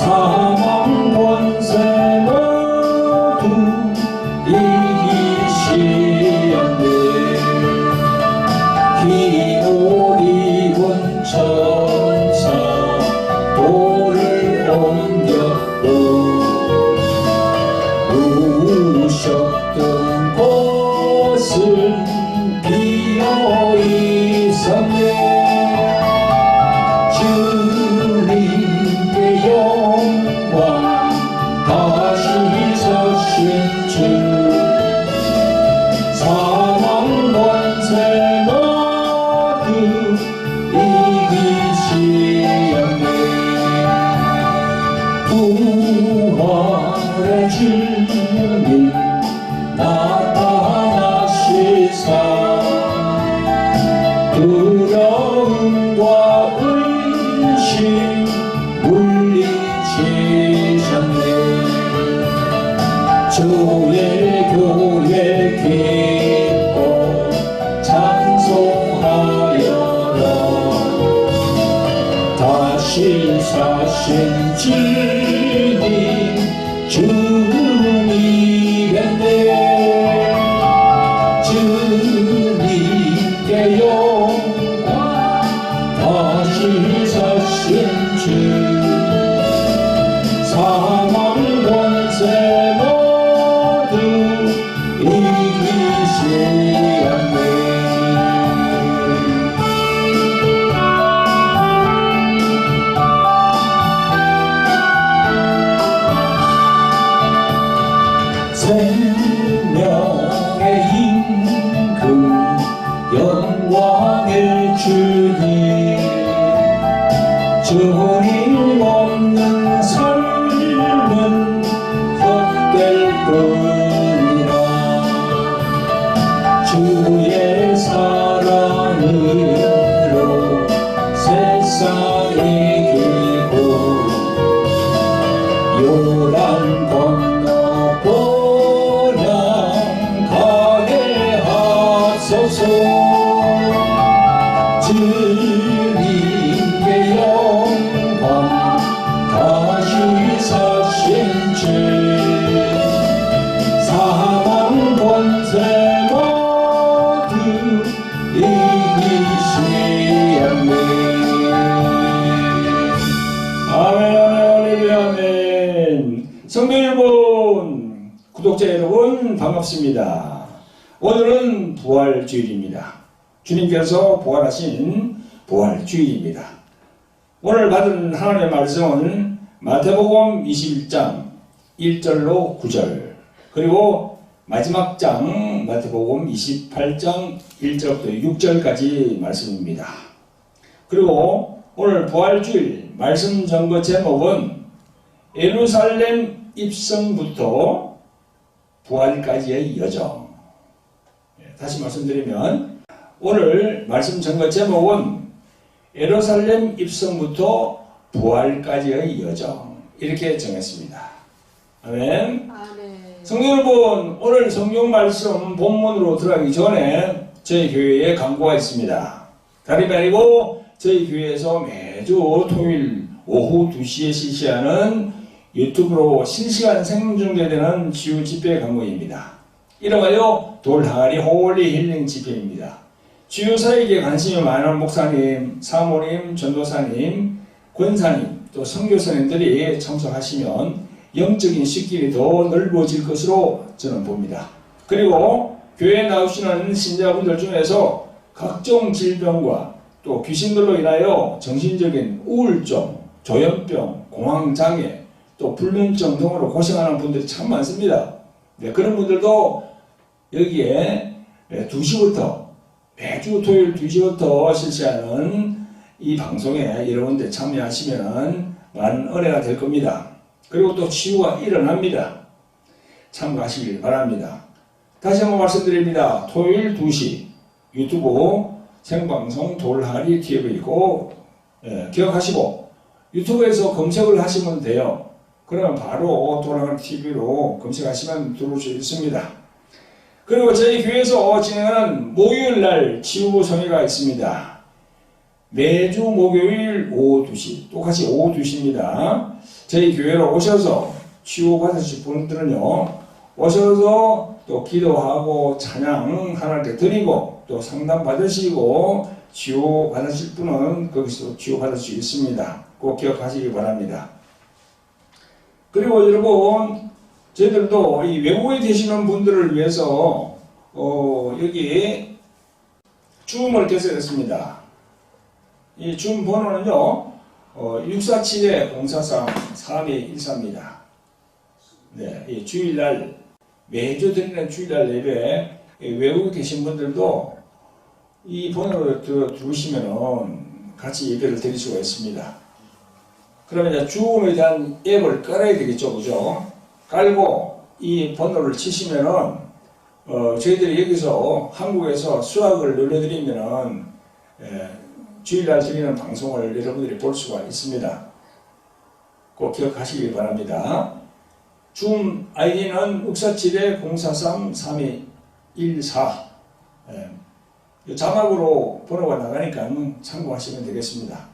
사망 권세 모두 이기시었네. 흰 옷 입은 천사 돌을 옮겼고 누우셨던 곳은 비어 있었네. 주님께 영광 다시 서신 주 사망 권세 모두 이기시었네. 부활의 주님 나타나시사 두려움과 의심 물리치셨네. 주의 교회 기뻐 찬송하여라. 다시 사신 주님 주님이겠네. 주님께 영광 다시 사신 주 사망 권세 모두 이기시었네. 생명의 임금 영광의 주님 주님 없는 삶은 헛될 뿐이라. 주의 사랑으로 세상 이기고 요란 건너 보람 가게 하소서. 주님께 영광 다시 사신 주 사망 권세 모두 이기시었네. 아멘, 할렐루야, 아멘. 성도 여러분, 구독자 여러분 반갑습니다. 오늘은 부활주일입니다. 주님께서 부활하신 부활주일입니다. 오늘 받은 하나님의 말씀은 마태복음 21장 1절로 9절, 그리고 마지막 장 마태복음 28장 1절부터 6절까지 말씀입니다. 그리고 오늘 부활주일 말씀 전거 제목은 예루살렘 입성부터 부활까지의 여정. 다시 말씀드리면 오늘 말씀 전거 제목은 예루살렘 입성부터 부활까지의 여정, 이렇게 정했습니다. 아멘. 성도 여러분, 오늘 성경 말씀 본문으로 들어가기 전에 저희 교회에 광고가 있습니다. 다름이 아니고 저희 교회에서 매주 토요일 오후 2시에 실시하는 유튜브로 실시간 생중계되는 주요 집회 광고입니다. 이름하여 돌항아리 홀리 힐링 집회입니다. 주요 사역에 관심이 많은 목사님, 사모님, 전도사님, 권사님, 또 선교사님들이 참석하시면 영적인 식길이 더 넓어질 것으로 저는 봅니다. 그리고 교회에 나오시는 신자분들 중에서 각종 질병과 또 귀신들로 인하여 정신적인 우울증, 조현병, 공황장애, 또 불면증 등으로 고생하는 분들이 참 많습니다. 네, 그런 분들도 여기에 2시부터 매주 토요일 2시부터 실시하는 이 방송에 여러분들 참여하시면 많은 은혜가 될 겁니다. 그리고 또 치유가 일어납니다. 참가하시길 바랍니다. 다시 한번 말씀드립니다. 토요일 2시 유튜브 생방송 돌항아리 TV이고, 기억하시고 유튜브에서 검색을 하시면 돼요. 그러면 바로 돌항아리 TV로 검색하시면 들어올 수 있습니다. 그리고 저희 교회에서 진행하는 목요일날 치유성회가 있습니다. 매주 목요일 오후 2시, 똑같이 오후 2시입니다. 저희 교회로 오셔서 치유받으실 분들은요, 오셔서 또 기도하고 찬양 하나님께 드리고 또 상담 받으시고 치유받으실 분은 거기서 치유받을 수 있습니다. 꼭 기억하시기 바랍니다. 그리고 여러분, 저희들도 이 외국에 계시는 분들을 위해서 여기 줌을 개설했습니다. 이 줌 번호는요, 647-043-3214입니다. 네, 이 주일날, 매주 드리는 주일날 예배, 외국에 계신 분들도 이 번호를 들어주시면 같이 예배를 드릴 수가 있습니다. 그러면 이제 줌에 대한 앱을 깔아야 되겠죠, 그죠? 깔고 이 번호를 치시면은, 저희들이 여기서 한국에서 수학을 눌러드리면은, 주일날 드리는 방송을 여러분들이 볼 수가 있습니다. 꼭 기억하시기 바랍니다. 줌 아이디는 647-043-3214. 자막으로 번호가 나가니까 참고하시면 되겠습니다.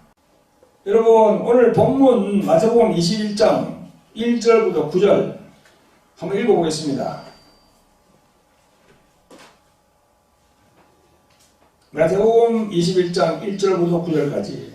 여러분, 오늘 본문 마태복음 21장 1절부터 9절 한번 읽어보겠습니다. 마태복음 21장 1절부터 9절까지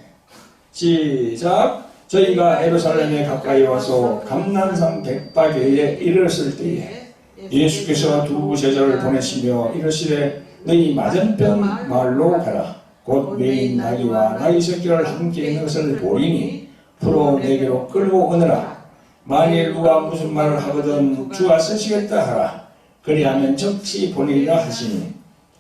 시작. 저희가 예루살렘에 가까이 와서 감난산 백박에에 이르렀을 때에 예수께서 두 제자를 보내시며 이르시되 너희 맞은편 마을로 가라. 곧 메인 나귀와 나귀 새끼를 함께 있는 것을 보리니 풀어 내게로 끌고 오너라. 만일 누가 무슨 말을 하거든 주가 쓰시겠다 하라. 그리하면 적지 보내리라 하시니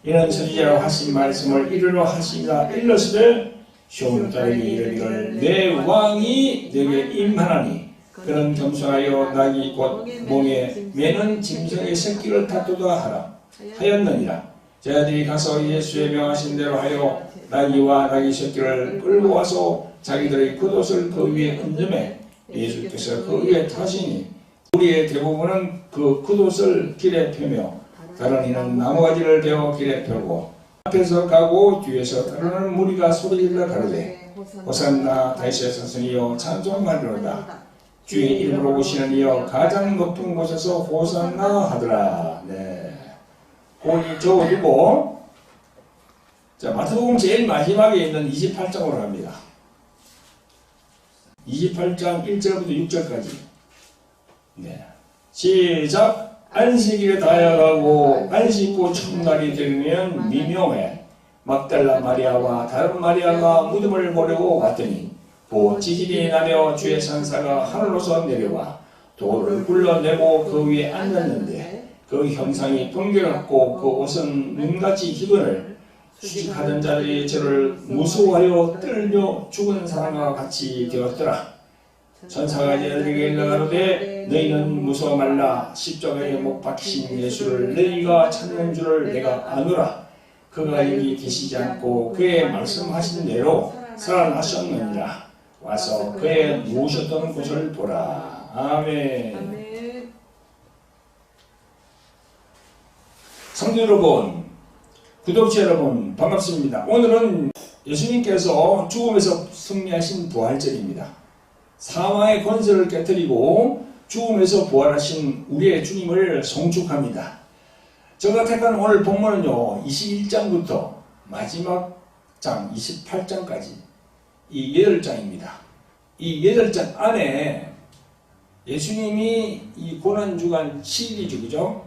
이는 선지자로 하신 말씀을 이루려 하시니라. 일러스되 시온딸에게 이르기를 내 왕이 내게 임하나니 그는 겸손하여 나귀 곧 몸에 매는 짐승의 새끼를 다투다 하라 하였느니라. 제자들이 가서 예수의 명하신 대로 하여 나귀와 나귀 새끼를 끌고 와서 자기들의 겉옷을 그 위에 얹음에 예수께서 그 위에 타시니 우리의 대부분은 그 겉옷을 길에 펴며 다른 이는 나무가지를 베어 길에 펴고 앞에서 가고 뒤에서 따르는 무리가 소리질러 가로되 호산나 다윗의 자손이여 찬송하리로다. 주의 이름으로 오시는 이여 가장 높은 곳에서 호산나 하더라. 네, 거기 적어두고 자, 마태복음 제일 마지막에 있는 28장으로 갑니다. 28장 1절부터 6절까지. 네, 시작. 안식일에 다야가고 안식구 첫날이 되면 미명에 막달라 마리아와 다른 마리아가 무덤을 보려고 왔더니 보 지진이 나며 주의 천사가 하늘로서 내려와 돌을 굴러내고 그 위에 앉았는데 그 형상이 번개같고 그 옷은 눈같이 희건을 수직하던 자들이 저를 무서워하여 떨며 죽은 사람과 같이 되었더라. 천사가 저들에게 일러가로되 너희는 무서워 말라. 십자가에 못 박히신 예수를 너희가 찾는 줄을 내가 아노라. 그가 여기 계시지 않고 그의 말씀하신 대로 살아나셨느니라. 와서 그의 누우셨던 곳을 보라. 아멘. 성도 여러분, 구독자 여러분, 반갑습니다. 오늘은 예수님께서 죽음에서 승리하신 부활절입니다. 사망의 권세를 깨뜨리고 죽음에서 부활하신 우리의 주님을 송축합니다. 제가 택한 오늘 본문은요, 21장부터 마지막 장 28장까지 이 8장입니다. 이 8장 안에 예수님이 이 고난주간 7일이죠, 그죠?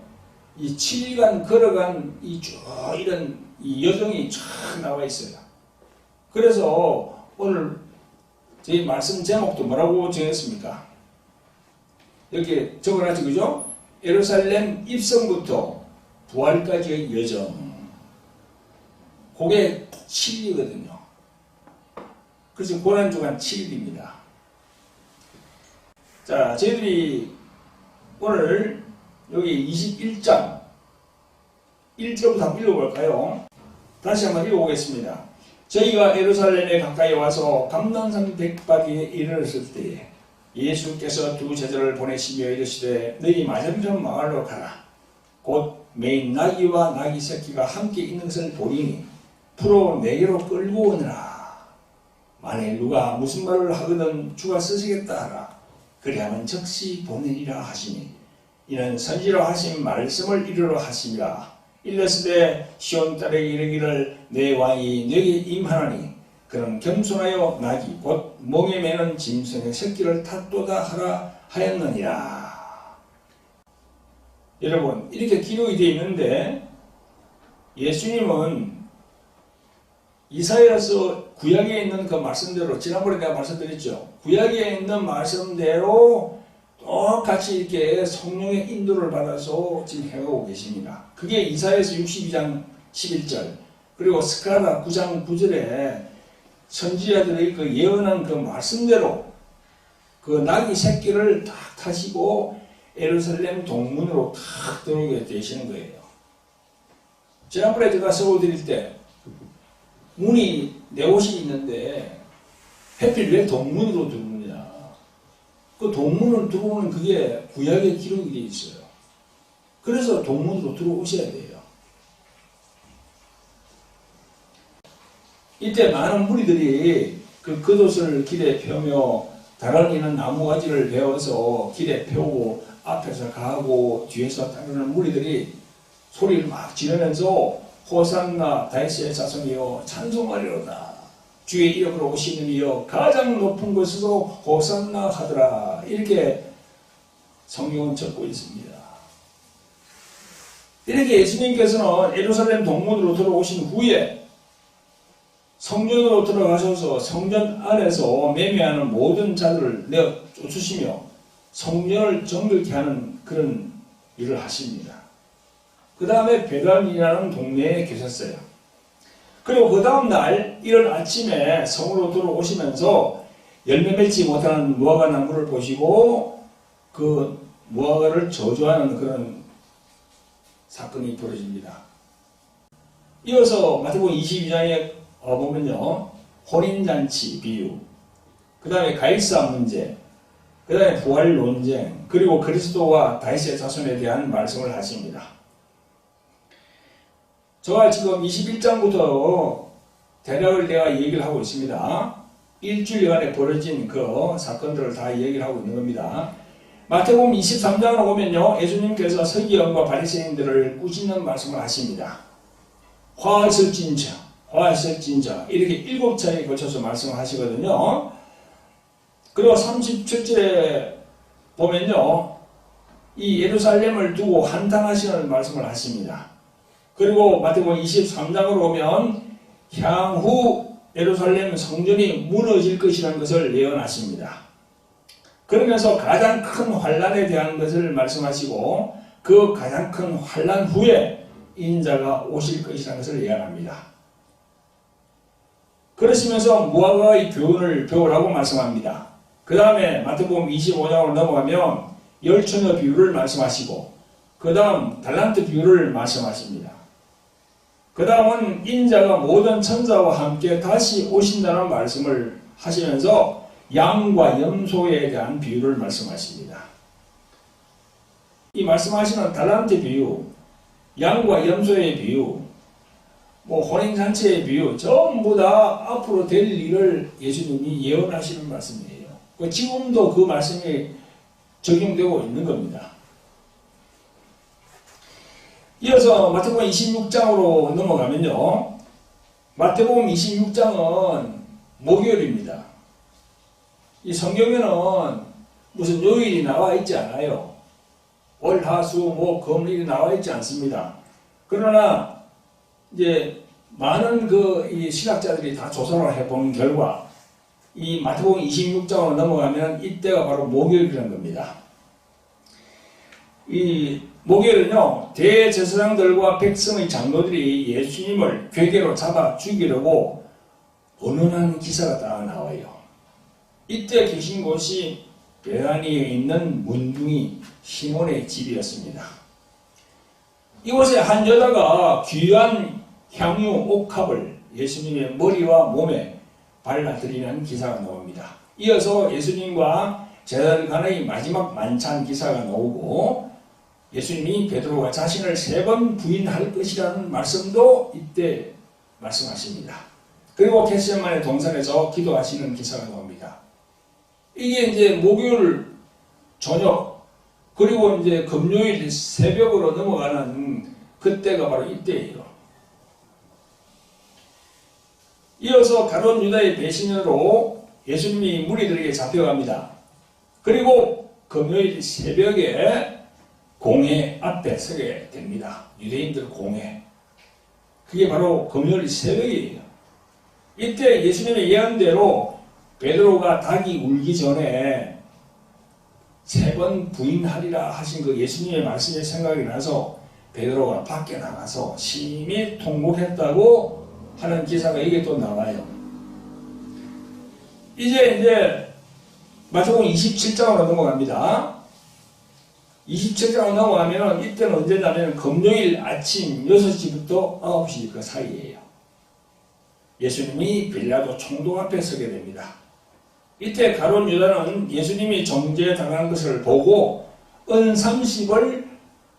이 7일간 걸어간 이런 이 여정이 쫙 나와 있어요. 그래서 오늘 제 말씀 제목도 뭐라고 정했습니까? 여기 적어놨죠, 그죠? 예루살렘 입성부터 부활까지의 여정. 그게 7일이거든요. 그래서 고난주간 7일입니다. 자, 저희들이 오늘 여기 21장 1절부터 한번 읽어볼까요? 다시 한번 읽어보겠습니다. 저희가 예루살렘에 가까이 와서 감난산 백박에 이르렀을 때에 예수께서 두 제자를 보내시며 이르시되 너희 맞은편 마을로 가라. 곧 매인 나귀와 나귀 새끼가 함께 있는 것을 보리니 풀어 내게로 끌고 오느라. 만일 누가 무슨 말을 하거든 주가 쓰시겠다 하라. 그리하면 즉시 보내리라 하시니 이는 선지로 하신 말씀을 이루러 하심이라. 일렀을 때 시온 딸에게 이르기를 내 왕이 너에게 임하나니 그는 겸손하여 나귀 곧 몽에 매는 짐승의 새끼를 탔도다 하라 하였느니라. 여러분 이렇게 기록이 되어 있는데 예수님은 이사야서 구약에 있는 그 말씀대로 지난번에 내가 말씀드렸죠. 구약에 있는 말씀대로 똑같이 이렇게 성령의 인도를 받아서 지금 해가고 계십니다. 그게 이사야서 62장 11절 그리고 스가랴 9장 9절에 선지자들의 그 예언한 그 말씀대로 그 나귀 새끼를 딱 타시고 예루살렘 동문으로 탁 들어오게 되시는 거예요. 지난번에 제가 서울 드릴 때 문이 네 옷이 있는데 하필 왜 동문으로 들어오느냐. 그 동문으로 들어오는 그게 구약에 기록이 되어 있어요. 그래서 동문으로 들어오셔야 돼요. 이때 많은 무리들이 그 겉옷을 길에 펴며 다랑이는 나무가지를 베어서 길에 펴고 앞에서 가고 뒤에서 따르는 무리들이 소리를 막 지르면서 호산나 다윗의 자손이여 찬송하리로다. 주의 이름으로 오시는 이여 가장 높은 곳에서 호산나 하더라. 이렇게 성경은 적고 있습니다. 이렇게 예수님께서는 예루살렘 동문으로 들어오신 후에 성전으로 들어가셔서 성전 안에서 매매하는 모든 자들을 내어 쫓으시며 성전을 정결케 하는 그런 일을 하십니다. 그 다음에 베단이라는 동네에 계셨어요. 그리고 그 다음날 이른 아침에 성으로 들어오시면서 열매 맺지 못하는 무화과 나무를 보시고 그 무화과를 저주하는 그런 사건이 벌어집니다. 이어서 마태복음 22장에 보면요, 혼인잔치 비유, 그 다음에 가이사 문제, 그 다음에 부활 논쟁, 그리고 그리스도와 다윗의 자손에 대한 말씀을 하십니다. 제가 지금 21장부터 대략을 내가 얘기를 하고 있습니다. 일주일간에 벌어진 그 사건들을 다 얘기를 하고 있는 겁니다. 마태복음 23장으로 보면요, 예수님께서 서기관과 바리새인들을 꾸짖는 말씀을 하십니다. 화하실진자, 화하실진자, 이렇게 7차례에 걸쳐서 말씀을 하시거든요. 그리고 37절에 보면요, 이 예루살렘을 두고 한탄하시는 말씀을 하십니다. 그리고 마태복음 23장으로 보면 향후 예루살렘 성전이 무너질 것이라는 것을 예언하십니다. 그러면서 가장 큰 환란에 대한 것을 말씀하시고 그 가장 큰 환란 후에 인자가 오실 것이라는 것을 예언합니다. 그러시면서 무화과의 교훈을 배우라고 말씀합니다. 그 다음에 마태복음 25장으로 넘어가면 열처녀 비유를 말씀하시고 그 다음 달란트 비유를 말씀하십니다. 그 다음은 인자가 모든 천사와 함께 다시 오신다는 말씀을 하시면서 양과 염소에 대한 비유를 말씀하십니다. 이 말씀하시는 달란트 비유, 양과 염소의 비유, 혼인잔치의 비유, 전부 다 앞으로 될 일을 예수님이 예언하시는 말씀이에요. 지금도 그 말씀이 적용되고 있는 겁니다. 이어서 마태복음 26장으로 넘어가면요, 마태복음 26장은 목요일입니다. 이 성경에는 무슨 요일이 나와 있지 않아요. 월, 하, 수, 목, 금일이 나와 있지 않습니다. 그러나 이제 많은 이 신학자들이 다 조사를 해본 결과 이 마태복음 26장으로 넘어가면 이때가 바로 목요일이라는 겁니다. 이 목요일은요, 대제사장들과 백성의 장로들이 예수님을 괴계로 잡아 죽이려고 언론한 기사가 다 나와요. 이때 계신 곳이 베다니에 있는 문둥이 시몬의 집이었습니다. 이곳에 한 여자가 귀한 향유 옥합을 예수님의 머리와 몸에 발라드리는 기사가 나옵니다. 이어서 예수님과 제자들 간의 마지막 만찬 기사가 나오고 예수님이 베드로가 자신을 3번 부인할 것이라는 말씀도 이때 말씀하십니다. 그리고 겟세마네 동산에서 기도하시는 기사가 나옵니다. 이게 이제 목요일 저녁 그리고 이제 금요일 새벽으로 넘어가는 그때가 바로 이때예요. 이어서 가룟 유다의 배신으로 예수님이 무리들에게 잡혀갑니다. 그리고 금요일 새벽에 공회 앞에 서게 됩니다. 유대인들 공회. 그게 바로 금요일 새벽이에요. 이때 예수님의 예언대로 베드로가 닭이 울기 전에 3번 부인하리라 하신 그 예수님의 말씀이 생각이 나서 베드로가 밖에 나가서 심히 통곡했다고 하는 기사가 이게 또 나와요. 이제 마태복음 27장으로 넘어갑니다. 27장으로 넘어가면 이때는 언제냐면 금요일 아침 6시부터 9시 그 사이예요. 예수님이 빌라도 총독 앞에 서게 됩니다. 이때 가룟 유다는 예수님이 정죄당한 것을 보고 은 30을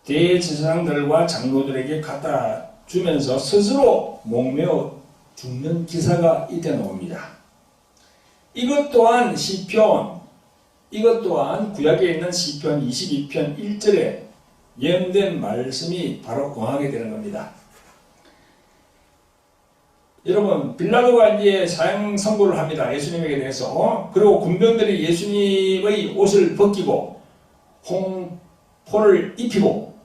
대제사장들과 장로들에게 갖다 주면서 스스로 목매어 죽는 기사가 이때 나옵니다. 이것 또한 구약에 있는 시편 22편 1절에 예언된 말씀이 바로 응하게 되는 겁니다. 여러분, 빌라도가 이제 사형 선고를 합니다. 예수님에게 대해서. 그리고 군병들이 예수님의 옷을 벗기고 홍포를 입히고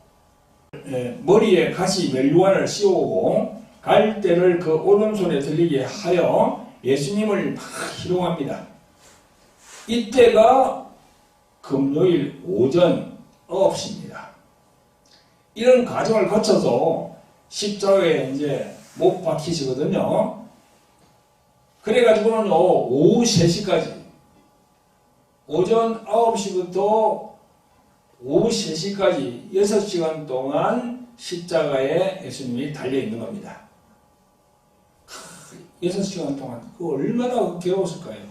머리에 가시 멜류관을 씌우고 갈대를 그 오른손에 들리게 하여 예수님을 막 희롱합니다. 이때가 금요일 오전 9시입니다. 이런 과정을 거쳐서 십자가에 이제 못 박히시거든요. 그래가지고는 오후 3시까지, 오전 9시부터 오후 3시까지 6시간 동안 십자가에 예수님이 달려있는 겁니다. 6시간 동안 그 얼마나 괴로웠을까요?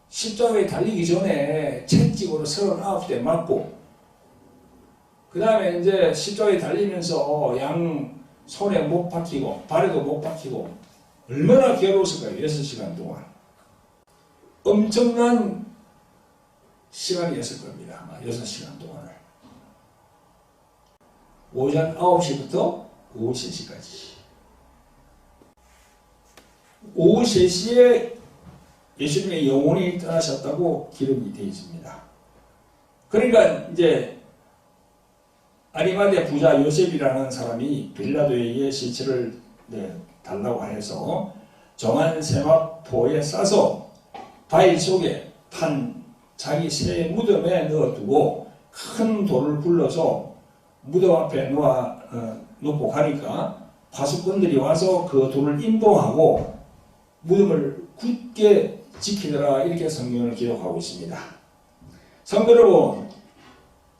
십자가에 달리기 전에 채찍으로 39대 맞고, 그 다음에 이제 십자가에 달리면서 양 손에 못 박히고 발에도 못 박히고 얼마나 괴로웠을까요? 6시간 동안. 엄청난 시간이었을 겁니다. 아마 6시간 동안을. 오전 9시부터 오후 3시까지. 오후 3시에 예수님의 영혼이 떠나셨다고 기록이 되어 있습니다. 그러니까 이제 아리마대 부자 요셉이라는 사람이 빌라도에게 시체를 달라고 해서 정한 세마포에 싸서 바위 속에 판 자기 새 무덤에 넣어두고 큰 돌을 굴러서 무덤 앞에 놓고 가니까 파수꾼들이 와서 그 돌을 인도하고 무덤을 굳게 지키더라, 이렇게 성경을 기록하고 있습니다. 성도 여러분,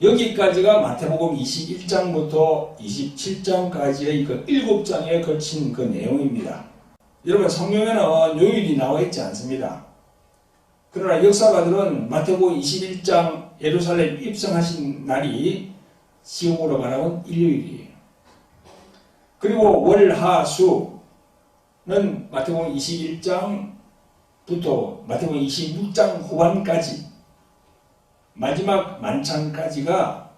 여기까지가 마태복음 21장부터 27장까지의 그 7장에 걸친 그 내용입니다. 여러분, 성경에는 요일이 나와 있지 않습니다. 그러나 역사가들은 마태복음 21장 예루살렘 입성하신 날이 지금으로 말하면 일요일이에요. 그리고 월, 하, 수는 마태복음 21장부터 마태복음 26장 후반까지 마지막 만찬까지가,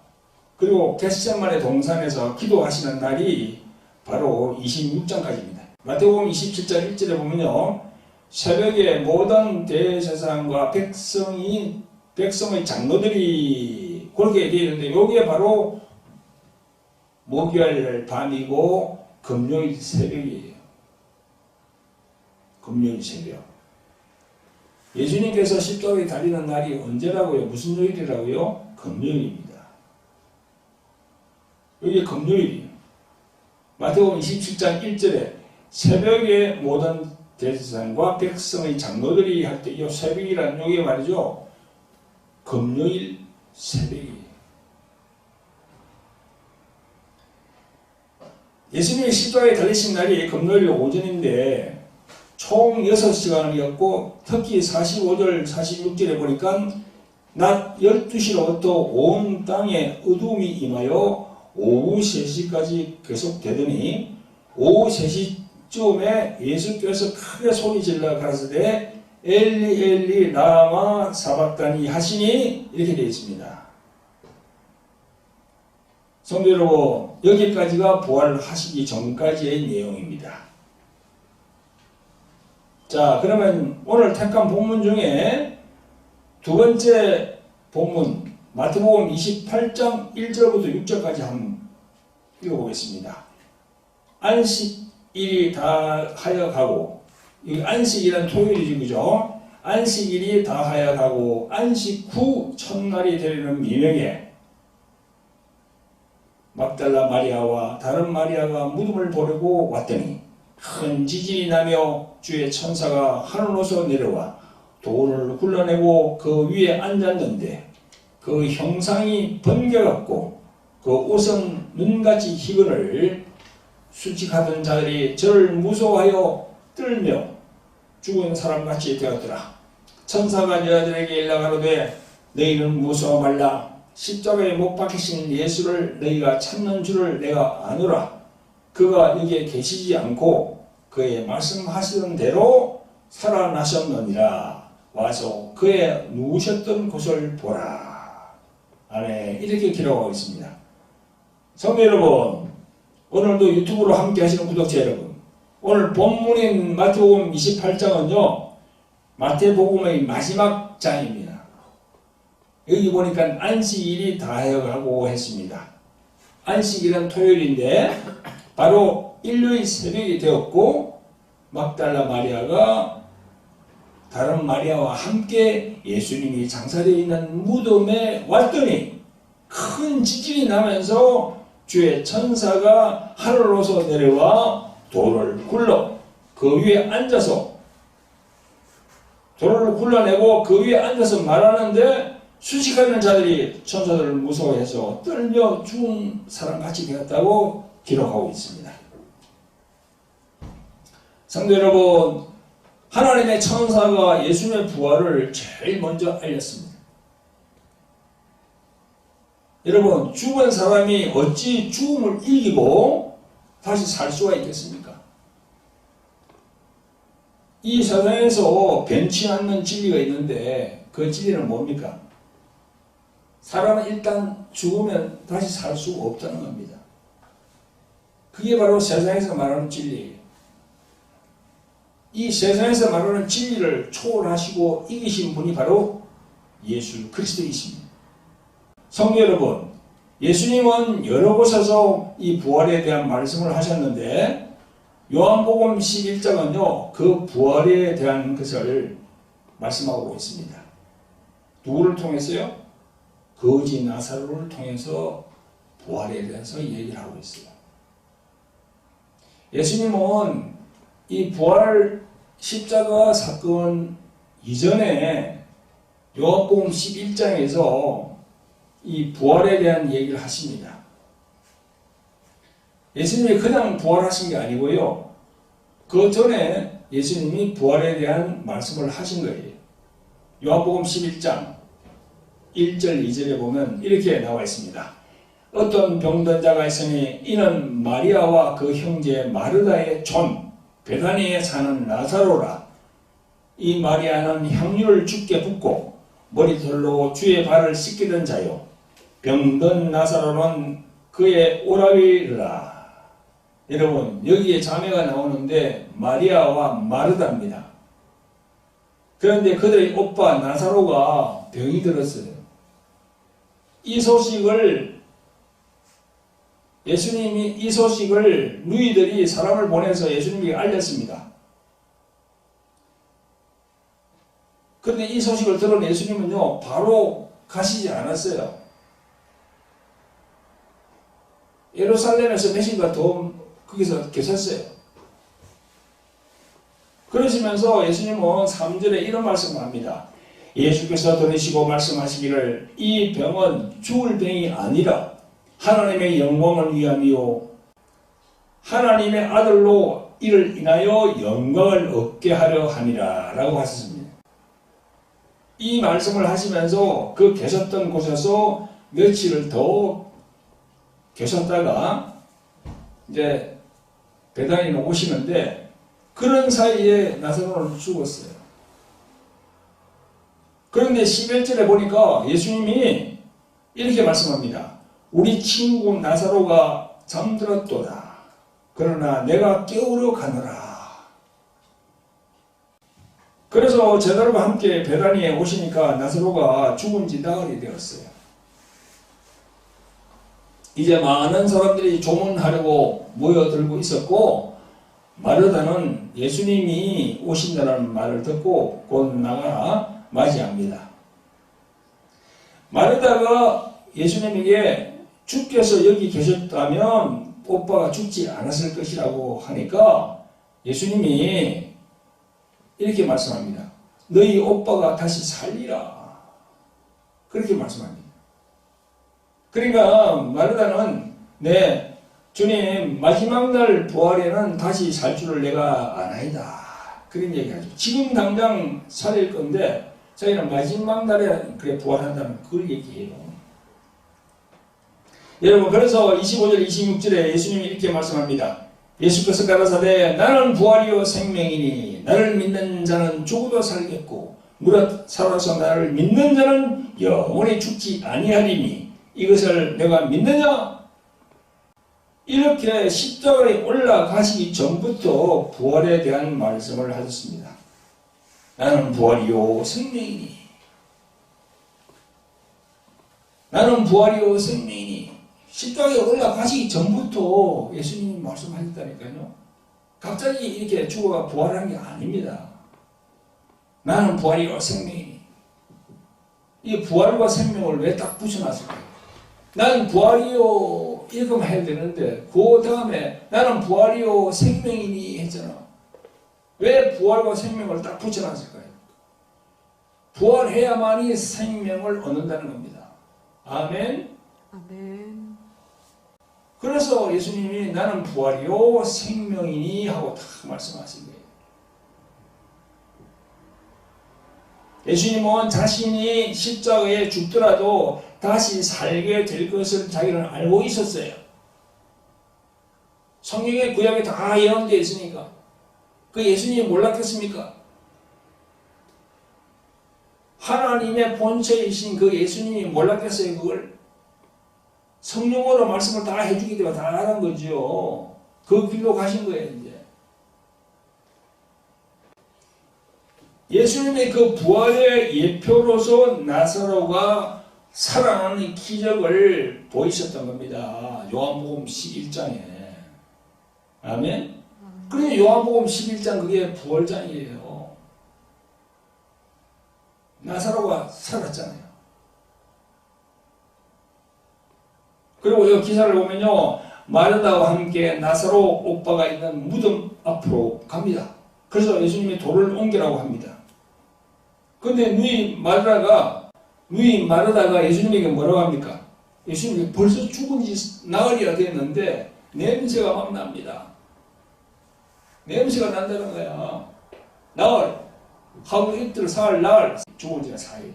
그리고 겟세마네 동산에서 기도하시는 날이 바로 26장까지입니다. 마태복음 27장 1절에 보면요, 새벽에 모든 대제사장과 백성의 장로들이 그렇게 되어 있는데, 여기에 바로 목요일 밤이고 금요일 새벽이에요. 금요일 새벽. 예수님께서 십자가에 달리는 날이 언제라고요? 무슨 요일이라고요? 금요일입니다. 여기 금요일이에요. 마태복음 27장 1절에 새벽에 모든 대제사장과 백성의 장로들이 할 때, 이 새벽이라는 요게 말이죠, 금요일 새벽이에요. 예수님이 십자가에 달리신 날이 금요일 오전인데 총 6시간이었고, 특히 45절, 46절에 보니까 낮 12시로부터 온 땅에 어둠이 임하여 오후 3시까지 계속되더니 오후 3시 즈음에 예수께서 크게 소리 질러 가라사대 엘리 엘리 라마 사박다니 하시니 이렇게 되어 있습니다. 성도 여러분, 여기까지가 부활하시기 전까지의 내용입니다. 자, 그러면 오늘 택한 본문 중에 두 번째 본문 마태복음 28장 1절부터 6절까지 한번 읽어보겠습니다. 안식일이 다 하여 가고, 여기 안식이란 토요일이지, 그죠? 안식일이 다 하여 가고 안식 후 첫날이 되려는 미명에 막달라 마리아와 다른 마리아가 무덤을 보려고 왔더니 큰 지진이 나며 주의 천사가 하늘로서 내려와 돌을 굴러내고 그 위에 앉았는데 그 형상이 번개같고 그 옷은 눈같이 희거늘 수직하던 자들이 저를 무서워하여 떨며 죽은 사람같이 되었더라. 천사가 여자들에게 일러가로되 너희는 무서워 말라. 십자가에 못 박히신 예수를 너희가 찾는 줄을 내가 아노라. 그가 여기에 계시지 않고 그의 말씀하시던 대로 살아나셨느니라. 와서 그의 누우셨던 곳을 보라. 안에 이렇게 기록하고 있습니다. 성도 여러분, 오늘도 유튜브로 함께 하시는 구독자 여러분, 오늘 본문인 마태복음 28장은요 마태복음의 마지막 장입니다. 여기 보니까 안식일이 다해가고 했습니다. 안식일은 토요일인데 바로 일요일 새벽이 되었고 막달라 마리아가 다른 마리아와 함께 예수님이 장사되어 있는 무덤에 왔더니 큰 지진이 나면서 주의 천사가 하늘로서 내려와 돌을 굴러 그 위에 앉아서 돌을 굴러내고 그 위에 앉아서 말하는데 수식하는 자들이 천사들을 무서워해서 떨며 죽은 사람같이 되었다고 기록하고 있습니다. 성도 여러분, 하나님의 천사가 예수님의 부활을 제일 먼저 알렸습니다. 여러분, 죽은 사람이 어찌 죽음을 이기고 다시 살 수가 있겠습니까? 이 세상에서 변치 않는 진리가 있는데 그 진리는 뭡니까? 사람은 일단 죽으면 다시 살 수가 없다는 겁니다. 그게 바로 세상에서 말하는 진리예요. 이 세상에서 말하는 진리를 초월하시고 이기신 분이 바로 예수 그리스도이십니다. 성도 여러분, 예수님은 여러 곳에서 이 부활에 대한 말씀을 하셨는데 요한복음 11장은요 그 부활에 대한 것을 말씀하고 있습니다. 누구를 통해서요? 거지 나사로를 통해서 부활에 대해서 얘기를 하고 있어요. 예수님은 이 부활 십자가 사건 이전에 요한복음 11장에서 이 부활에 대한 얘기를 하십니다. 예수님이 그냥 부활하신 게 아니고요. 그 전에 예수님이 부활에 대한 말씀을 하신 거예요. 요한복음 11장 1절 2절에 보면 이렇게 나와 있습니다. 어떤 병든 자가 있으니 이는 마리아와 그 형제 마르다의 촌 베다니에 사는 나사로라. 이 마리아는 향유를 주께 붓고 머리털로 주의 발을 씻기던 자요 병든 나사로는 그의 오라비라. 여러분, 여기에 자매가 나오는데 마리아와 마르다입니다. 그런데 그들의 오빠 나사로가 병이 들었어요. 이 소식을 예수님이 이 소식을 누이들이 사람을 보내서 예수님에게 알렸습니다. 그런데 이 소식을 들은 예수님은요 바로 가시지 않았어요. 예루살렘에서 몇일간 더 거기서 계셨어요. 그러시면서 예수님은 3절에 이런 말씀을 합니다. 예수께서 들으시고 말씀하시기를 이 병은 죽을 병이 아니라 하나님의 영광을 위함이요 하나님의 아들로 이를 인하여 영광을 얻게 하려 함이라 라고 하셨습니다. 이 말씀을 하시면서 그 계셨던 곳에서 며칠을 더 계셨다가 이제 베다니로 오시는데 그런 사이에 나사로는 죽었어요. 그런데 11절에 보니까 예수님이 이렇게 말씀합니다. 우리 친구 나사로가 잠들었도다. 그러나 내가 깨우러 가노라. 그래서 제자들과 함께 베다니에 오시니까 나사로가 죽은 지 나흘이 되었어요. 이제 많은 사람들이 조문하려고 모여들고 있었고, 마르다는 예수님이 오신다는 말을 듣고 곧 나가 맞이합니다. 마르다가 예수님에게 주께서 여기 계셨다면 오빠가 죽지 않았을 것이라고 하니까 예수님이 이렇게 말씀합니다. 너희 오빠가 다시 살리라. 그렇게 말씀합니다. 그러니까 마르다는 네, 주님 마지막 날 부활에는 다시 살 줄을 내가 아나이다. 그런 얘기하죠. 지금 당장 살릴 건데 저희는 마지막 날에 그래 부활한다는 그 얘기예요. 여러분, 그래서 25절 26절에 예수님이 이렇게 말씀합니다. 예수께서 가라사대 나는 부활이요 생명이니 나를 믿는 자는 죽어도 살겠고 무릇 살아서 나를 믿는 자는 영원히 죽지 아니하리니 이것을 내가 믿느냐? 이렇게 십자가에 올라가시기 전부터 부활에 대한 말씀을 하셨습니다. 나는 부활이요 생명이니 나는 부활이요 생명이니 십자가에 올라가시기 전부터 예수님이 말씀하셨다니까요. 갑자기 이렇게 죽어가 부활한 게 아닙니다. 나는 부활이요 생명이니. 이 부활과 생명을 왜 딱 붙여놨을까요? 나는 부활이요 이렇게만 해야 되는데 그 다음에 나는 부활이요 생명이니 했잖아. 왜 부활과 생명을 딱 붙여놨을까요? 부활해야만이 생명을 얻는다는 겁니다. 아멘. 아멘. 그래서 예수님이 나는 부활이요 생명이니 하고 딱 말씀하신 거예요. 예수님은 자신이 십자가에 죽더라도 다시 살게 될 것을 자기는 알고 있었어요. 성경에 구약에 다 예언되어 있으니까. 그 예수님이 몰랐겠습니까? 하나님의 본체이신 그 예수님이 몰랐겠어요, 그걸? 성령으로 말씀을 다 해주기 때문에 다 하는 거죠. 그 길로 가신 거예요, 이제. 예수님의 그 부활의 예표로서 나사로가 살아나는 기적을 보이셨던 겁니다. 요한복음 11장에. 아멘? 그래서 요한복음 11장 그게 부활장이에요. 나사로가 살았잖아요. 그리고 이 기사를 보면요, 마르다와 함께 나사로 오빠가 있는 무덤 앞으로 갑니다. 그래서 예수님이 돌을 옮기라고 합니다. 근데 누이 마르다가 예수님에게 뭐라고 합니까? 예수님이 벌써 죽은 지 나흘이나 됐는데 냄새가 막 납니다. 냄새가 난다는 거야. 나흘, 하루 이틀, 사흘, 나흘, 죽은 지가 4일.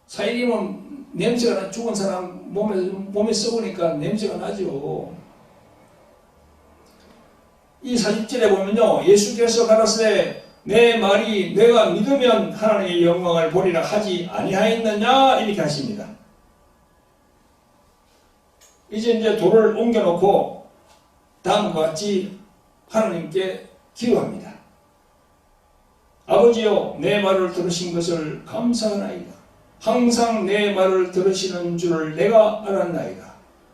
4일이면 냄새가 나, 죽은 사람 몸에 썩으니까 냄새가 나죠. 이 40절에 보면요, 예수께서 가라사대 내 말이 내가 믿으면 하나님의 영광을 보리라 하지 아니하였느냐 이렇게 하십니다. 이제 돌을 옮겨놓고 다음과 같이 하나님께 기도합니다. 아버지여, 내 말을 들으신 것을 감사하나이다. 항상 내 말을 들으시는 줄을 내가 알았나이다.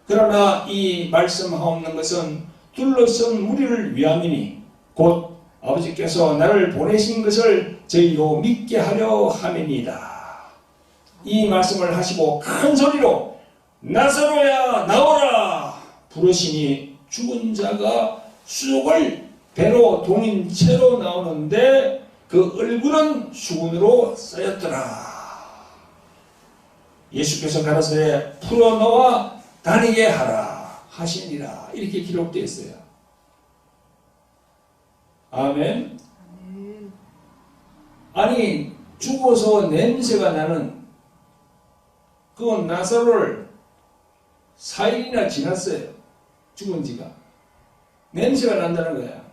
그러나 이 말씀하옵는 것은 둘러선 무리를 위함이니 곧 아버지께서 나를 보내신 것을 저희로 믿게 하려 함이니이다. 이 말씀을 하시고 큰 소리로 나사로야 나오라 부르시니 죽은 자가 수족을 배로 동인 채로 나오는데 그 얼굴은 수건으로 쌓였더라. 예수께서 가라사대 풀어놓아 다니게 하라 하시니라. 이렇게 기록되어 있어요. 아멘. 아니, 죽어서 냄새가 나는 그건 나사로를 4일이나 지났어요. 죽은 지가. 냄새가 난다는 거야.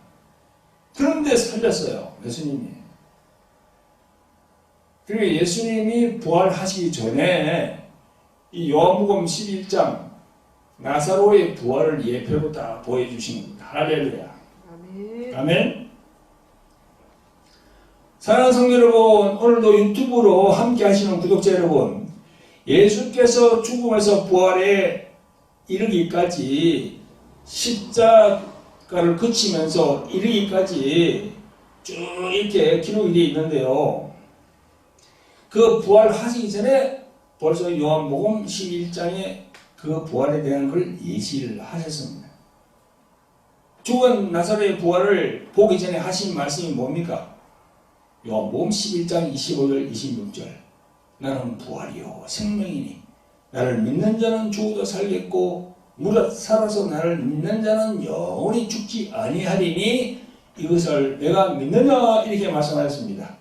그런데 살렸어요. 예수님이. 그리고 예수님이 부활하시기 전에 이 요한복음 11장 나사로의 부활을 예표로 딱 보여주신 겁니다. 할렐루야. 아멘. 아멘. 사랑하는 성도 여러분, 오늘도 유튜브로 함께 하시는 구독자 여러분, 예수께서 죽음에서 부활에 이르기까지 십자가를 거치면서 이르기까지 쭉 이렇게 기록이 되어 있는데요. 그 부활하시기 전에 벌써 요한복음 11장에 그 부활에 대한 걸 예시를 하셨습니다. 죽은 나사로의 부활을 보기 전에 하신 말씀이 뭡니까? 요한복음 11장 25절 26절 나는 부활이요 생명이니 나를 믿는 자는 죽어도 살겠고 무릇 살아서 나를 믿는 자는 영원히 죽지 아니하리니 이것을 내가 믿느냐 이렇게 말씀하셨습니다.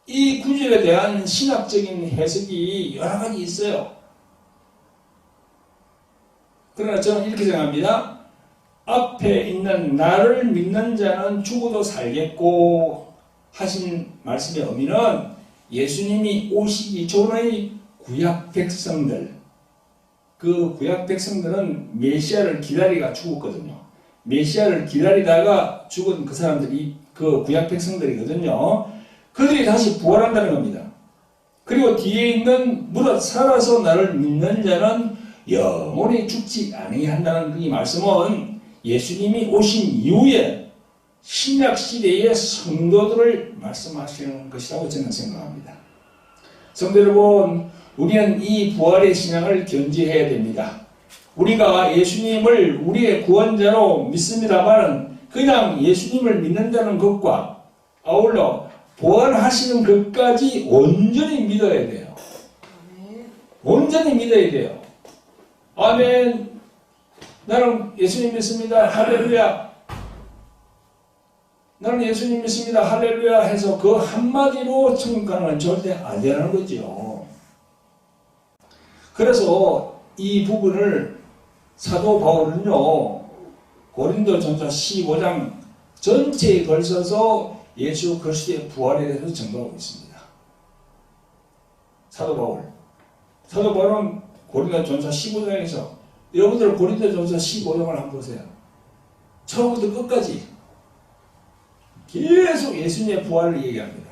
이 구절에 대한 신학적인 해석이 여러 가지 있어요. 그러나 저는 이렇게 생각합니다. 앞에 있는 나를 믿는 자는 죽어도 살겠고 하신 말씀의 의미는 예수님이 오시기 전의 구약 백성들, 그 구약 백성들은 메시아를 기다리다가 죽었거든요. 메시아를 기다리다가 죽은 그 사람들이 그 구약 백성들이거든요. 그들이 다시 부활한다는 겁니다. 그리고 뒤에 있는 무릇 살아서 나를 믿는 자는 영원히 죽지 아니한다는 이 말씀은 예수님이 오신 이후에 신약 시대의 성도들을 말씀하시는 것이라고 저는 생각합니다. 성도 여러분, 우리는 이 부활의 신앙을 견지해야 됩니다. 우리가 예수님을 우리의 구원자로 믿습니다만 그냥 예수님을 믿는다는 것과 아울러 부활하시는 것까지 온전히 믿어야 돼요. 온전히 믿어야 돼요. 아멘. 나는 예수님 믿습니다. 할렐루야. 나는 예수님 믿습니다. 할렐루야 해서 그 한마디로 천국 가는 건 절대 안 되는 거죠. 그래서 이 부분을 사도 바울은요, 고린도전서 15장 전체에 걸쳐서 예수 그리스도의 부활에 대해서 증거하고 있습니다. 사도 바울은 고린도전서 15장에서 여러분들 고린도전서 15장을 한번 보세요. 처음부터 끝까지 계속 예수님의 부활을 얘기합니다.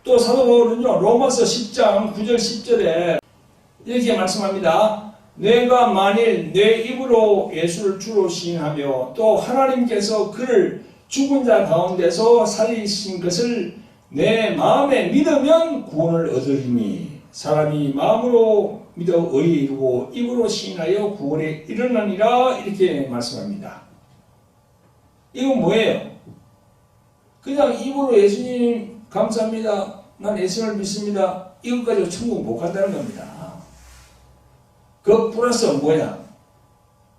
또 사도 바울은요, 로마서 10장 9절 10절에 이렇게 말씀합니다. 내가 만일 내 입으로 예수를 주로 시인하며 또 하나님께서 그를 죽은 자 가운데서 살리신 것을 내 마음에 믿으면 구원을 얻으리니 사람이 마음으로 믿어 의에 이르고 입으로 시인하여 구원에 이르느니라 이렇게 말씀합니다. 이건 뭐예요? 그냥 입으로 예수님 감사합니다. 난 예수님을 믿습니다. 이것까지 천국 못 간다는 겁니다. 그 플러스 뭐야?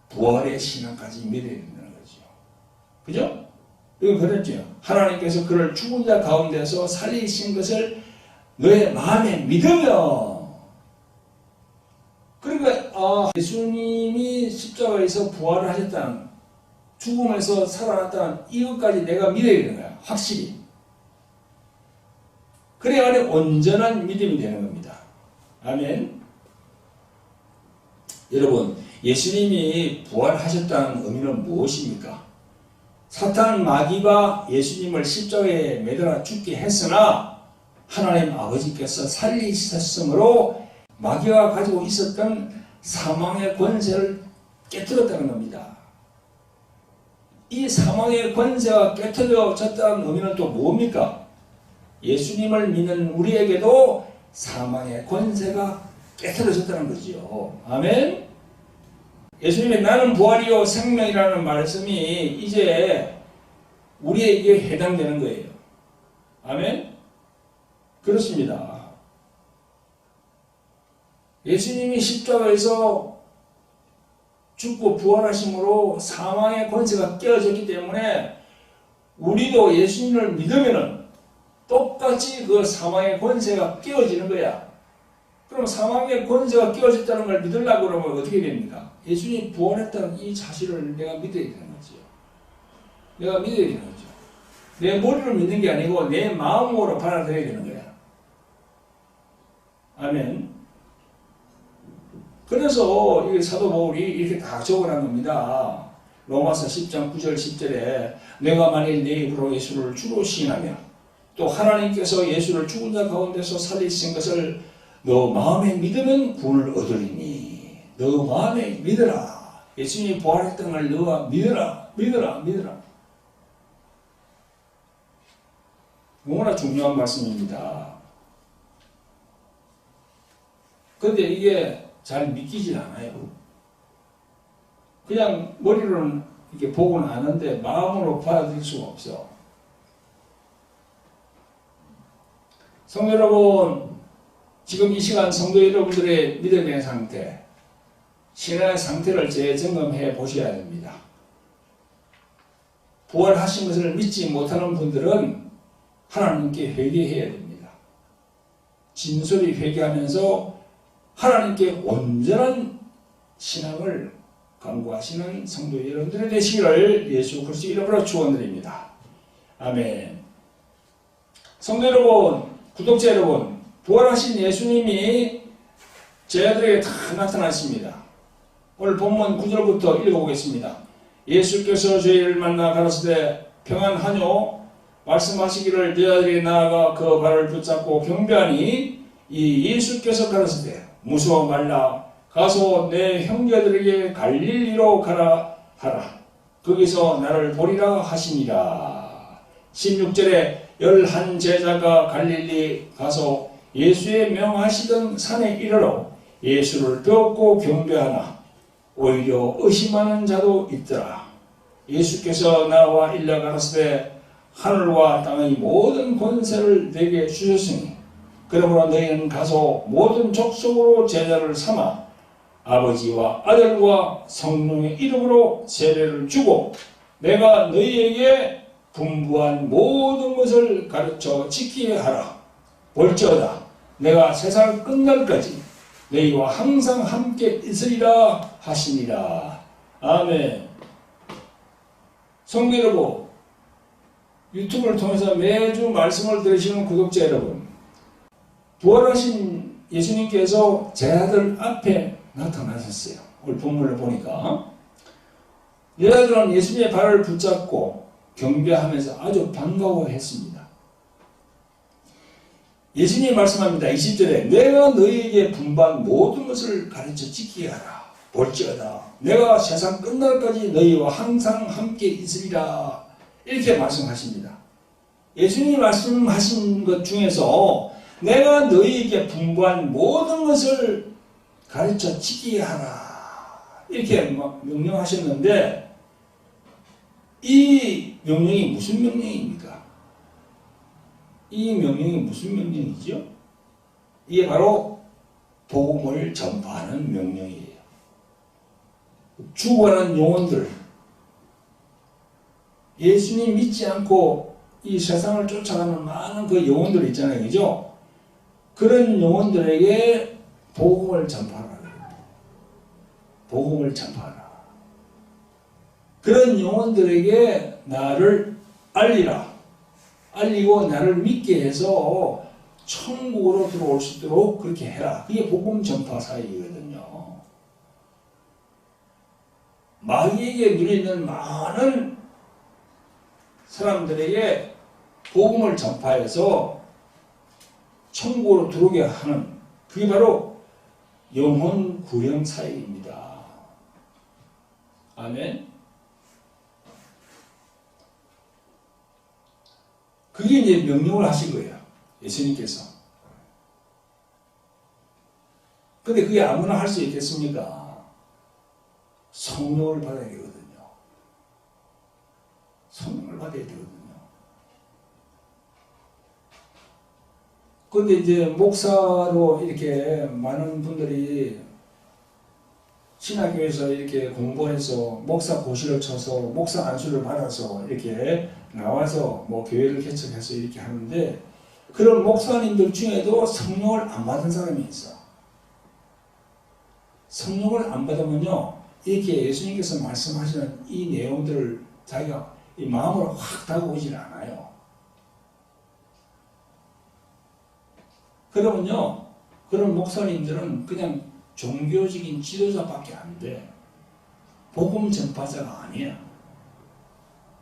부활의 신앙까지 믿어야 된다는 거죠. 그죠? 이거 그랬죠. 하나님께서 그를 죽은 자 가운데서 살리신 것을 너의 마음에 믿으며, 그러니까 예수님이 십자가에서 부활을 하셨다는, 죽음에서 살아났다는 이것까지 내가 믿어야 되는 거야. 확실히. 그래야 온전한 믿음이 되는 겁니다. 아멘. 여러분, 예수님이 부활하셨다는 의미는 무엇입니까? 사탄 마귀가 예수님을 십자가에 매달아 죽게 했으나 하나님 아버지께서 살리셨으므로 마귀가 가지고 있었던 사망의 권세를 깨뜨렸다는 겁니다. 이 사망의 권세가 깨뜨려졌다는 의미는 또 뭡니까? 예수님을 믿는 우리에게도 사망의 권세가 깨뜨려졌다는 거지요. 아멘. 예수님의 나는 부활이요 생명이라는 말씀이 이제 우리에게 해당되는 거예요. 아멘. 그렇습니다. 예수님이 십자가에서 죽고 부활하심으로 사망의 권세가 깨어졌기 때문에 우리도 예수님을 믿으면은 똑같이 그 사망의 권세가 깨어지는 거야. 그럼 사망의 권세가 깨어졌다는 걸 믿으려고 그러면 어떻게 됩니까? 예수님이 부활했다는 이 사실을 내가 믿어야 되는 거죠. 내가 믿어야 되는 거죠. 내 머리로 믿는 게 아니고 내 마음으로 받아들여야 되는 거야. 아멘. 그래서 이 사도 바울이 이렇게 다 적어놓은 겁니다. 로마서 10장 9절 10절에 내가 만일 내 입으로 예수를 주로 시인하며 또 하나님께서 예수를 죽은 자 가운데서 살리신 것을 너 마음에 믿으면 구원을 얻으리니 너 마음에 믿어라. 예수님이 부활했던 걸 너가 믿어라. 너무나 중요한 말씀입니다. 그런데 이게 잘 믿기질 않아요. 그냥 머리로는 이렇게 보고는 아는데 마음으로 받아들일 수가 없어. 성도 여러분, 지금 이 시간 성도 여러분들의 믿음의 상태, 신앙의 상태를 재점검해 보셔야 됩니다. 부활하신 것을 믿지 못하는 분들은 하나님께 회개해야 됩니다. 진솔히 회개하면서 하나님께 온전한 신앙을 강구하시는 성도 여러분들이 되시기를 예수 그리스도 이름으로 축원드립니다. 아멘. 성도 여러분, 구독자 여러분, 부활하신 예수님이 저희들에게 다 나타났습니다. 오늘 본문 9절부터 읽어보겠습니다. 예수께서 저희를 만나 가라사대 평안하뇨 말씀하시기를 너희들이 나아가 그 발을 붙잡고 경배하니 이 예수께서 가라사대 무서워 말라 가서 내 형제들에게 갈릴리로 가라 하라. 거기서 나를 보리라 하시니라. 16절에 11 제자가 갈릴리 가서 예수의 명하시던 산에 이르러 예수를 배웠고 경배하나 오히려 의심하는 자도 있더라. 예수께서 나와 일러 가라사대 하늘과 땅의 모든 권세를 내게 주셨으니 그러므로 너희는 가서 모든 족속으로 제자를 삼아 아버지와 아들과 성령의 이름으로 세례를 주고 내가 너희에게 분부한 모든 것을 가르쳐 지키게 하라. 볼지어다 내가 세상 끝날까지 너희와 항상 함께 있으리라 하시니라. 아멘. 성도 여러분, 유튜브를 통해서 매주 말씀을 들으시는 구독자 여러분, 부활하신 예수님께서 제자들 앞에 나타나셨어요. 오늘 본문을 보니까 여자들은 예수님의 발을 붙잡고 경배하면서 아주 반가워했습니다. 예수님이 말씀합니다. 20절에 내가 너희에게 분부한 모든 것을 가르쳐 지키게 하라. 볼지어다 내가 세상 끝날까지 너희와 항상 함께 있으리라. 이렇게 말씀하십니다. 예수님이 말씀하신 것 중에서 내가 너희에게 분부한 모든 것을 가르쳐 지키게 하라. 이렇게 명령하셨는데 이 명령이 무슨 명령입니까? 이 명령이 무슨 명령이죠? 이게 바로 복음을 전파하는 명령이에요. 죽어가는 영혼들, 예수님 믿지 않고 이 세상을 쫓아가는 많은 그 영혼들 있잖아요. 그죠? 그런 영혼들에게 복음을 전파하라. 복음을 전파하라. 그런 영혼들에게 나를 알리라. 알리고 나를 믿게 해서 천국으로 들어올 수 있도록 그렇게 해라. 그게 복음 전파 사역이거든요. 마귀에게 눌리는 많은 사람들에게 복음을 전파해서 천국으로 들어오게 하는 그게 바로 영혼 구형 사역입니다. 아멘. 그게 이제 명령을 하신 거예요. 예수님께서. 근데 그게 아무나 할 수 있겠습니까? 성령을 받아야 되거든요. 성령을 받아야 되거든요. 근데 이제 목사로 이렇게 많은 분들이 신학교에서 이렇게 공부해서 목사 고시를 쳐서 목사 안수를 받아서 이렇게 나와서 뭐 교회를 개척해서 이렇게 하는데 그런 목사님들 중에도 성령을 안 받은 사람이 있어. 성령을 안 받으면요 이렇게 예수님께서 말씀하시는 이 내용들을 자기가 이 마음으로 확 다가오질 않아요. 그러면요, 그런 목사님들은 그냥 종교적인 지도자밖에 안 돼. 복음 전파자가 아니야.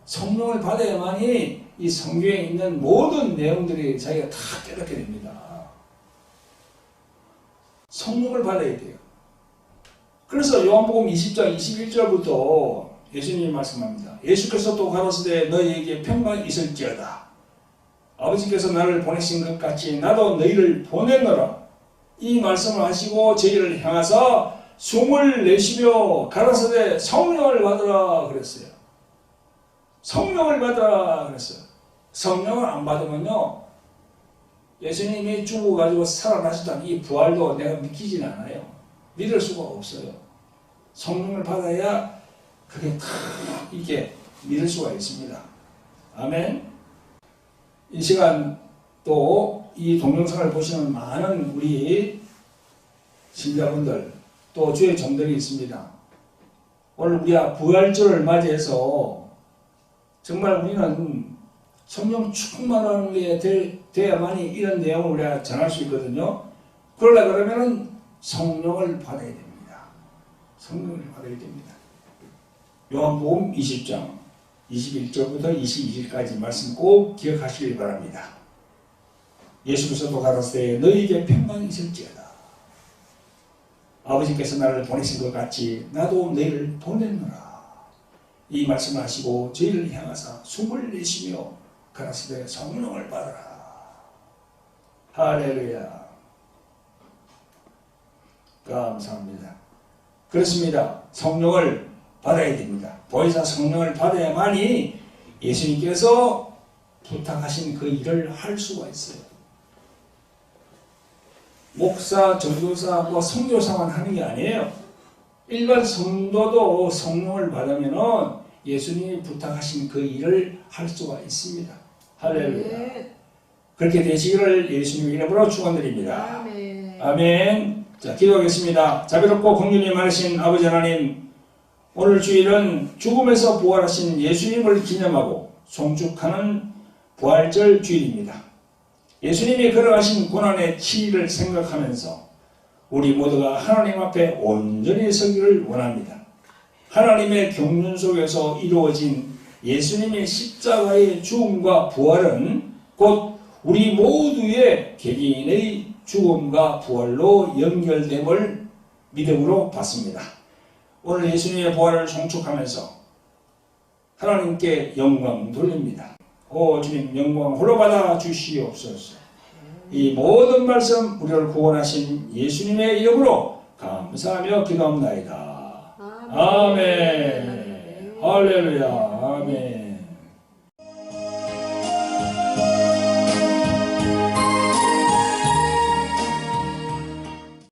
성령을 받아야만이 이 성경에 있는 모든 내용들이 자기가 다 깨닫게 됩니다. 성령을 받아야 돼요. 그래서 요한복음 20장 21절부터 예수님이 말씀합니다. 예수께서 또 가라사대 너희에게 평강이 있을지어다. 아버지께서 나를 보내신 것 같이 나도 너희를 보내노라. 이 말씀을 하시고 저희를 향하사 숨을 내쉬며 가라사대 성령을 받으라 그랬어요. 성령을 받으라 그랬어요. 성령을 안 받으면요, 예수님이 죽어가지고 살아나셨다는 이 부활도 내가 믿기진 않아요. 믿을 수가 없어요. 성령을 받아야 그게 다 이게 믿을 수가 있습니다. 아멘. 이 시간 또 이 동영상을 보시는 많은 우리 신자분들 또 주의 종들이 있습니다. 오늘 우리가 부활절을 맞이해서 정말 우리는 성령 충만한 게 돼야만이 이런 내용을 우리가 전할 수 있거든요. 그러려고 그러면은 성령을 받아야 됩니다. 성령을 받아야 됩니다. 요한복음 20장 21절부터 22절까지 말씀 꼭 기억하시길 바랍니다. 예수께서도 가라사대 너희에게 평강이 있을지어다. 아버지께서 나를 보내신 것 같이 나도 너희를 보냈노라. 이 말씀을 하시고 저희를 향하사 숨을 내쉬며 가라사대 성령을 받아라. 할렐루야. 감사합니다. 그렇습니다. 성령을 받아야 됩니다. 보혜사 성령을 받아야만이 예수님께서 부탁하신 그 일을 할 수가 있어요. 목사, 전도사, 선교사만 하는 게 아니에요. 일반 성도도 성령을 받으면 예수님이 부탁하신 그 일을 할 수가 있습니다. 할렐루야. 그렇게 되시기를 예수님 이름으로 축원드립니다. 아멘. 아멘. 자, 기도하겠습니다. 자비롭고 긍휼히 많으신 아버지 하나님, 오늘 주일은 죽음에서 부활하신 예수님을 기념하고 송축하는 부활절 주일입니다. 예수님이 걸어가신 고난의 치를 생각하면서 우리 모두가 하나님 앞에 온전히 서기를 원합니다. 하나님의 경륜 속에서 이루어진 예수님의 십자가의 죽음과 부활은 곧 우리 모두의 개개인의 죽음과 부활로 연결됨을 믿음으로 받습니다. 오늘 예수님의 부활을 송축하면서 하나님께 영광 돌립니다. 오 주님, 영광 홀로 받아 주시옵소서. 이 모든 말씀 우리를 구원하신 예수님의 이름으로 감사하며 기도합니다. 아멘. 할렐루야. 아멘.